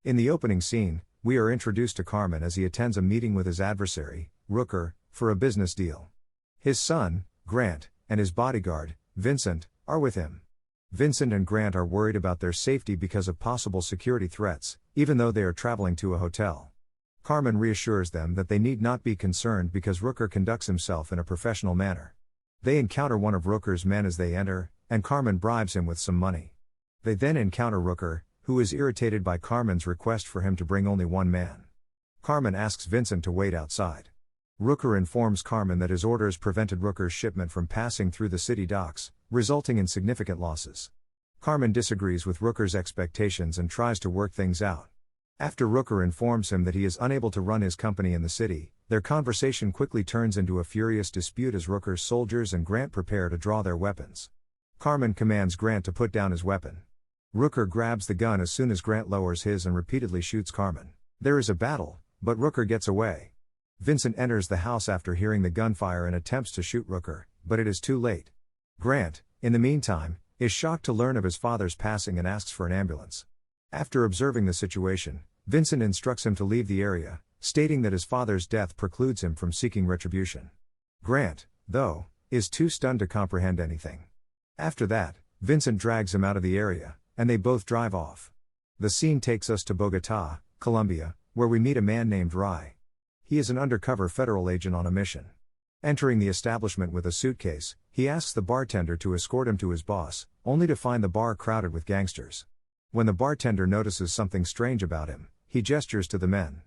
In the opening scene, we are introduced to Carmen as he attends a meeting with his adversary, Rooker, for a business deal. His son, Grant, and his bodyguard, Vincent, are with him. Vincent and Grant are worried about their safety because of possible security threats, even though they are traveling to a hotel. Carmen reassures them that they need not be concerned because Rooker conducts himself in a professional manner. They encounter one of Rooker's men as they enter, and Carmen bribes him with some money. They then encounter Rooker, who is irritated by Carmen's request for him to bring only one man. Carmen asks Vincent to wait outside. Rooker informs Carmen that his orders prevented Rooker's shipment from passing through the city docks, resulting in significant losses. Carmen disagrees with Rooker's expectations and tries to work things out. After Rooker informs him that he is unable to run his company in the city, their conversation quickly turns into a furious dispute as Rooker's soldiers and Grant prepare to draw their weapons. Carmen commands Grant to put down his weapon. Rooker grabs the gun as soon as Grant lowers his and repeatedly shoots Carmen. There is a battle, but Rooker gets away. Vincent enters the house after hearing the gunfire and attempts to shoot Rooker, but it is too late. Grant, in the meantime, is shocked to learn of his father's passing and asks for an ambulance. After observing the situation, Vincent instructs him to leave the area, stating that his father's death precludes him from seeking retribution. Grant, though, is too stunned to comprehend anything. After that, Vincent drags him out of the area, and they both drive off. The scene takes us to Bogotá, Colombia, where we meet a man named Rai. He is an undercover federal agent on a mission. Entering the establishment with a suitcase, he asks the bartender to escort him to his boss, only to find the bar crowded with gangsters. When the bartender notices something strange about him, he gestures to the men.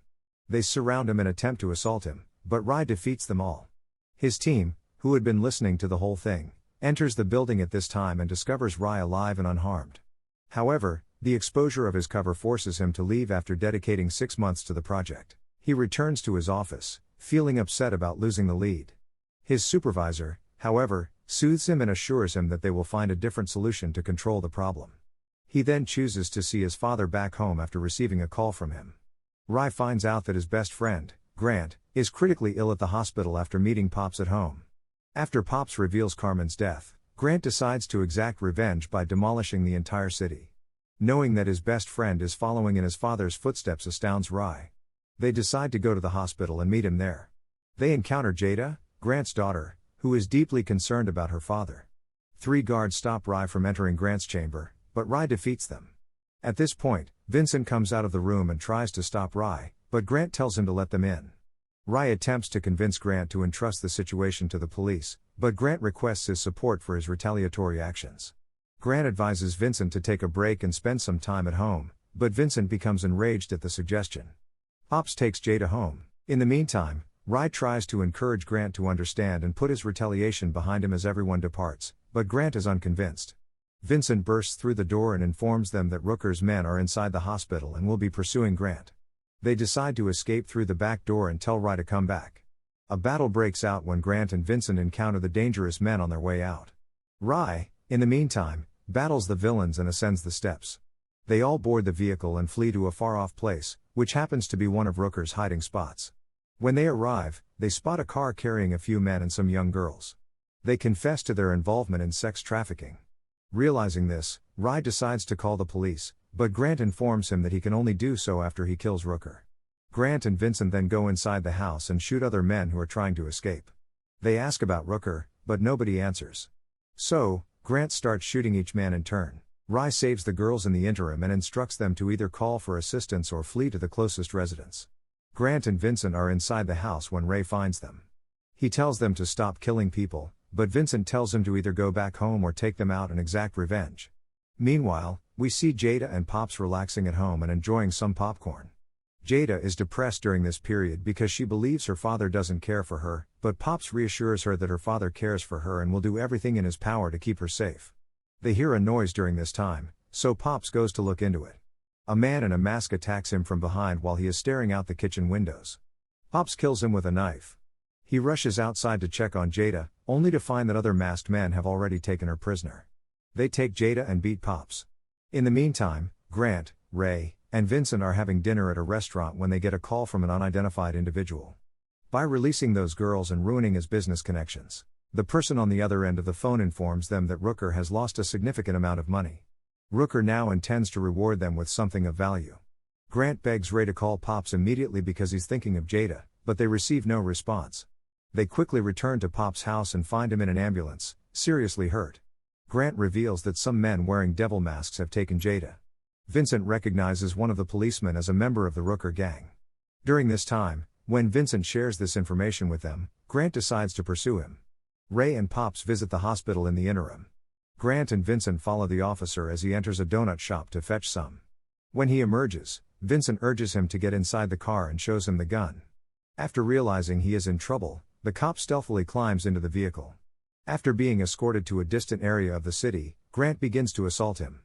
They surround him and attempt to assault him, but Rai defeats them all. His team, who had been listening to the whole thing, enters the building at this time and discovers Rai alive and unharmed. However, the exposure of his cover forces him to leave after dedicating 6 months to the project. He returns to his office, feeling upset about losing the lead. His supervisor, however, soothes him and assures him that they will find a different solution to control the problem. He then chooses to see his father back home after receiving a call from him. Rai finds out that his best friend, Grant, is critically ill at the hospital after meeting Pops at home. After Pops reveals Carmen's death, Grant decides to exact revenge by demolishing the entire city. Knowing that his best friend is following in his father's footsteps astounds Rai. They decide to go to the hospital and meet him there. They encounter Jada, Grant's daughter, who is deeply concerned about her father. 3 guards stop Rai from entering Grant's chamber, but Rai defeats them. At this point, Vincent comes out of the room and tries to stop Rai, but Grant tells him to let them in. Rai attempts to convince Grant to entrust the situation to the police, but Grant requests his support for his retaliatory actions. Grant advises Vincent to take a break and spend some time at home, but Vincent becomes enraged at the suggestion. Pops takes Jada home. In the meantime, Rai tries to encourage Grant to understand and put his retaliation behind him as everyone departs, but Grant is unconvinced. Vincent bursts through the door and informs them that Rooker's men are inside the hospital and will be pursuing Grant. They decide to escape through the back door and tell Rai to come back. A battle breaks out when Grant and Vincent encounter the dangerous men on their way out. Rai, in the meantime, battles the villains and ascends the steps. They all board the vehicle and flee to a far-off place, which happens to be one of Rooker's hiding spots. When they arrive, they spot a car carrying a few men and some young girls. They confess to their involvement in sex trafficking. Realizing this, Rai decides to call the police, but Grant informs him that he can only do so after he kills Rooker. Grant and Vincent then go inside the house and shoot other men who are trying to escape. They ask about Rooker, but nobody answers. So, Grant starts shooting each man in turn. Rai saves the girls in the interim and instructs them to either call for assistance or flee to the closest residence. Grant and Vincent are inside the house when Rai finds them. He tells them to stop killing people, but Vincent tells him to either go back home or take them out and exact revenge. Meanwhile, we see Jada and Pops relaxing at home and enjoying some popcorn. Jada is depressed during this period because she believes her father doesn't care for her, but Pops reassures her that her father cares for her and will do everything in his power to keep her safe. They hear a noise during this time, so Pops goes to look into it. A man in a mask attacks him from behind while he is staring out the kitchen windows. Pops kills him with a knife. He rushes outside to check on Jada, only to find that other masked men have already taken her prisoner. They take Jada and beat Pops. In the meantime, Grant, Ray, and Vincent are having dinner at a restaurant when they get a call from an unidentified individual. by releasing those girls and ruining his business connections. The person on the other end of the phone informs them that Rooker has lost a significant amount of money. Rooker now intends to reward them with something of value. Grant begs Ray to call Pops immediately because he's thinking of Jada, but they receive no response. They quickly return to Pop's house and find him in an ambulance, seriously hurt. Grant reveals that some men wearing devil masks have taken Jada. Vincent recognizes one of the policemen as a member of the Rooker gang. During this time, when Vincent shares this information with them, Grant decides to pursue him. Ray and Pops visit the hospital in the interim. Grant and Vincent follow the officer as he enters a donut shop to fetch some. When he emerges, Vincent urges him to get inside the car and shows him the gun. After realizing he is in trouble, the cop stealthily climbs into the vehicle. After being escorted to a distant area of the city, Grant begins to assault him.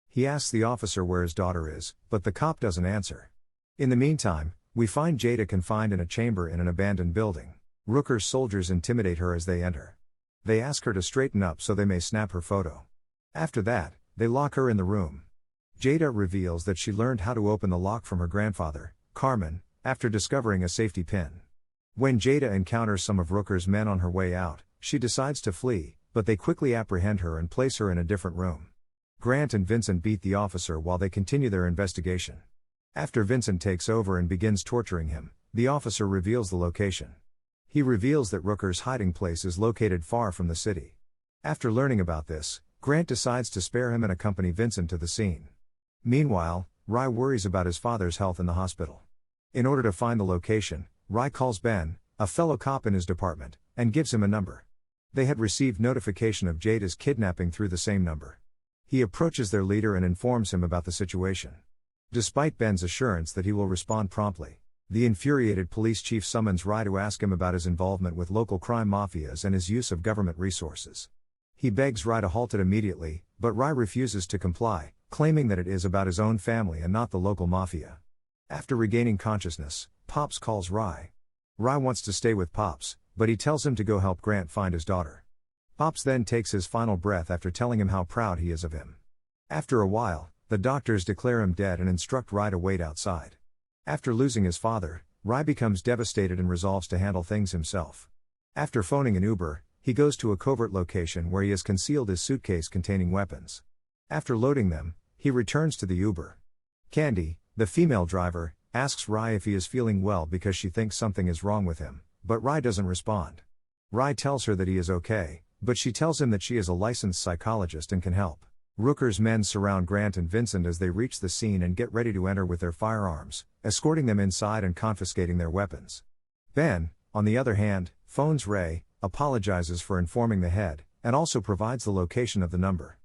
He asks the officer where his daughter is, but the cop doesn't answer. In the meantime, we find Jada confined in a chamber in an abandoned building. Rooker's soldiers intimidate her as they enter. They ask her to straighten up so they may snap her photo. After that, they lock her in the room. Jada reveals that she learned how to open the lock from her grandfather, Carmen, after discovering a safety pin. When Jada encounters some of Rooker's men on her way out, she decides to flee, but they quickly apprehend her and place her in a different room. Grant and Vincent beat the officer while they continue their investigation. After Vincent takes over and begins torturing him, the officer reveals the location. He reveals that Rooker's hiding place is located far from the city. After learning about this, Grant decides to spare him and accompany Vincent to the scene. Meanwhile, Ry worries about his father's health in the hospital. In order to find the location, Ry calls Ben, a fellow cop in his department, and gives him a number. They had received notification of Jada's kidnapping through the same number. He approaches their leader and informs him about the situation. Despite Ben's assurance that he will respond promptly, the infuriated police chief summons Ry to ask him about his involvement with local crime mafias and his use of government resources. He begs Ry to halt it immediately, but Ry refuses to comply, claiming that it is about his own family and not the local mafia. After regaining consciousness, Pops calls Ry. Ry wants to stay with Pops, but he tells him to go help Grant find his daughter. Pops then takes his final breath after telling him how proud he is of him. After a while, the doctors declare him dead and instruct Ry to wait outside. After losing his father, Ry becomes devastated and resolves to handle things himself. After phoning an Uber, he goes to a covert location where he has concealed his suitcase containing weapons. After loading them, he returns to the Uber. Candy, the female driver, asks Ry if he is feeling well because she thinks something is wrong with him, but Ry doesn't respond. Ry tells her that he is okay, but she tells him that she is a licensed psychologist and can help. Rooker's men surround Grant and Vincent as they reach the scene and get ready to enter with their firearms, escorting them inside and confiscating their weapons. Ben, on the other hand, phones Ray, apologizes for informing the head, and also provides the location of the number.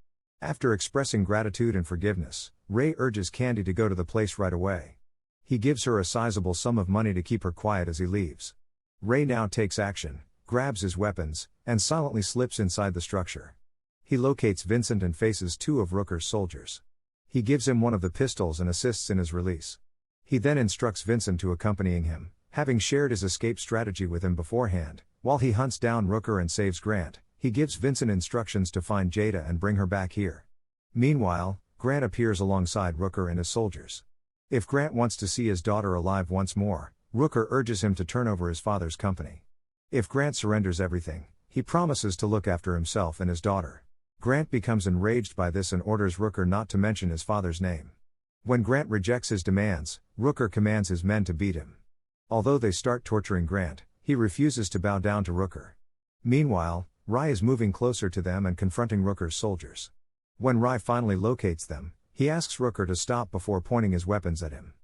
After expressing gratitude and forgiveness, Ray urges Candy to go to the place right away. He gives her a sizable sum of money to keep her quiet as he leaves. Ray now takes action, grabs his weapons, and silently slips inside the structure. He locates Vincent and faces two of Rooker's soldiers. He gives him one of the pistols and assists in his release. He then instructs Vincent to accompanying him, having shared his escape strategy with him beforehand. While he hunts down Rooker and saves Grant, he gives Vincent instructions to find Jada and bring her back here. Meanwhile, Grant appears alongside Rooker and his soldiers. If Grant wants to see his daughter alive once more, Rooker urges him to turn over his father's company. If Grant surrenders everything, he promises to look after himself and his daughter. Grant becomes enraged by this and orders Rooker not to mention his father's name. When Grant rejects his demands, Rooker commands his men to beat him. Although they start torturing Grant, he refuses to bow down to Rooker. Meanwhile, Ry is moving closer to them and confronting Rooker's soldiers. When Ry finally locates them, he asks Rooker to stop before pointing his weapons at him.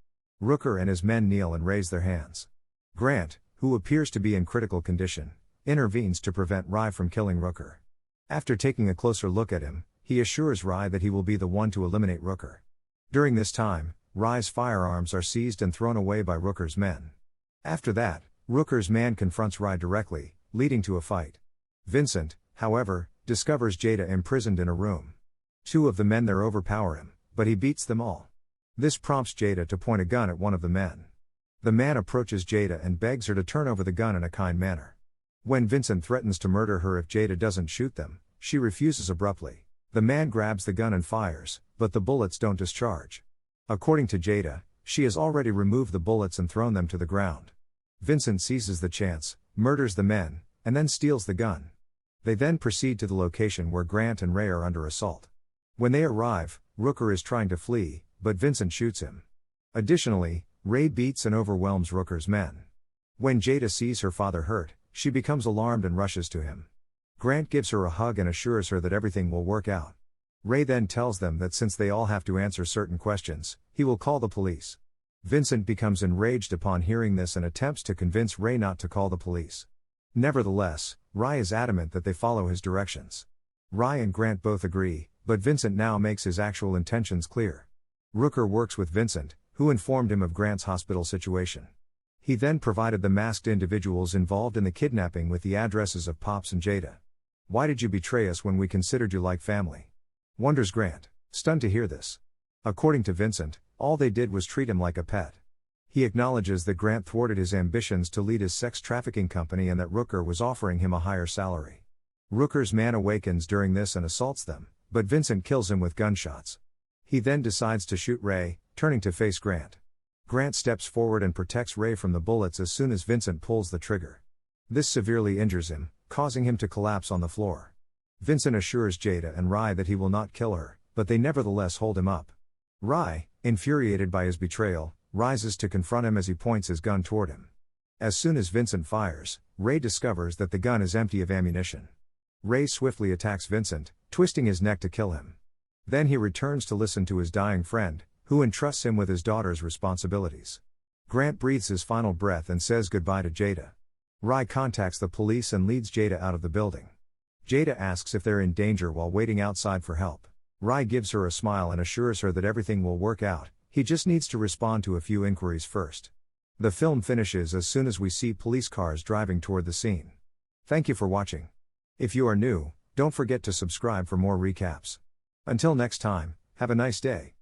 Rooker and his men kneel and raise their hands. Grant, who appears to be in critical condition, intervenes to prevent Ry from killing Rooker. After taking a closer look at him, he assures Ry that he will be the one to eliminate Rooker. During this time, Ry's firearms are seized and thrown away by Rooker's men. After that, Rooker's man confronts Ry directly, leading to a fight. Vincent, however, discovers Jada imprisoned in a room. Two of the men there overpower him, but he beats them all. This prompts Jada to point a gun at one of the men. The man approaches Jada and begs her to turn over the gun in a kind manner. When Vincent threatens to murder her if Jada doesn't shoot them, she refuses abruptly. The man grabs the gun and fires, but the bullets don't discharge. According to Jada, she has already removed the bullets and thrown them to the ground. Vincent seizes the chance, murders the men, and then steals the gun. They then proceed to the location where Grant and Ray are under assault. When they arrive, Rooker is trying to flee, but Vincent shoots him. Additionally, Ray beats and overwhelms Rooker's men. When Jada sees her father hurt, she becomes alarmed and rushes to him. Grant gives her a hug and assures her that everything will work out. Ray then tells them that since they all have to answer certain questions, he will call the police. Vincent becomes enraged upon hearing this and attempts to convince Ray not to call the police. Nevertheless, Ray is adamant that they follow his directions. Ray and Grant both agree, but Vincent now makes his actual intentions clear. Rooker works with Vincent, who informed him of Grant's hospital situation. He then provided the masked individuals involved in the kidnapping with the addresses of Pops and Jada. "Why did you betray us when we considered you like family?" wonders Grant, stunned to hear this. According to Vincent, all they did was treat him like a pet. He acknowledges that Grant thwarted his ambitions to lead his sex trafficking company and that Rooker was offering him a higher salary. Rooker's man awakens during this and assaults them, but Vincent kills him with gunshots. He then decides to shoot Ray, turning to face Grant. Grant steps forward and protects Ray from the bullets as soon as Vincent pulls the trigger. This severely injures him, causing him to collapse on the floor. Vincent assures Jada and Ray that he will not kill her, but they nevertheless hold him up. Ray, infuriated by his betrayal, rises to confront him as he points his gun toward him. As soon as Vincent fires, Ray discovers that the gun is empty of ammunition. Ray swiftly attacks Vincent, twisting his neck to kill him. Then he returns to listen to his dying friend, who entrusts him with his daughter's responsibilities. Grant breathes his final breath and says goodbye to Jada. Ray contacts the police and leads Jada out of the building. Jada asks if they're in danger while waiting outside for help. Ray gives her a smile and assures her that everything will work out, he just needs to respond to a few inquiries first. The film finishes as soon as we see police cars driving toward the scene. Thank you for watching. If you are new, don't forget to subscribe for more recaps. Until next time, have a nice day.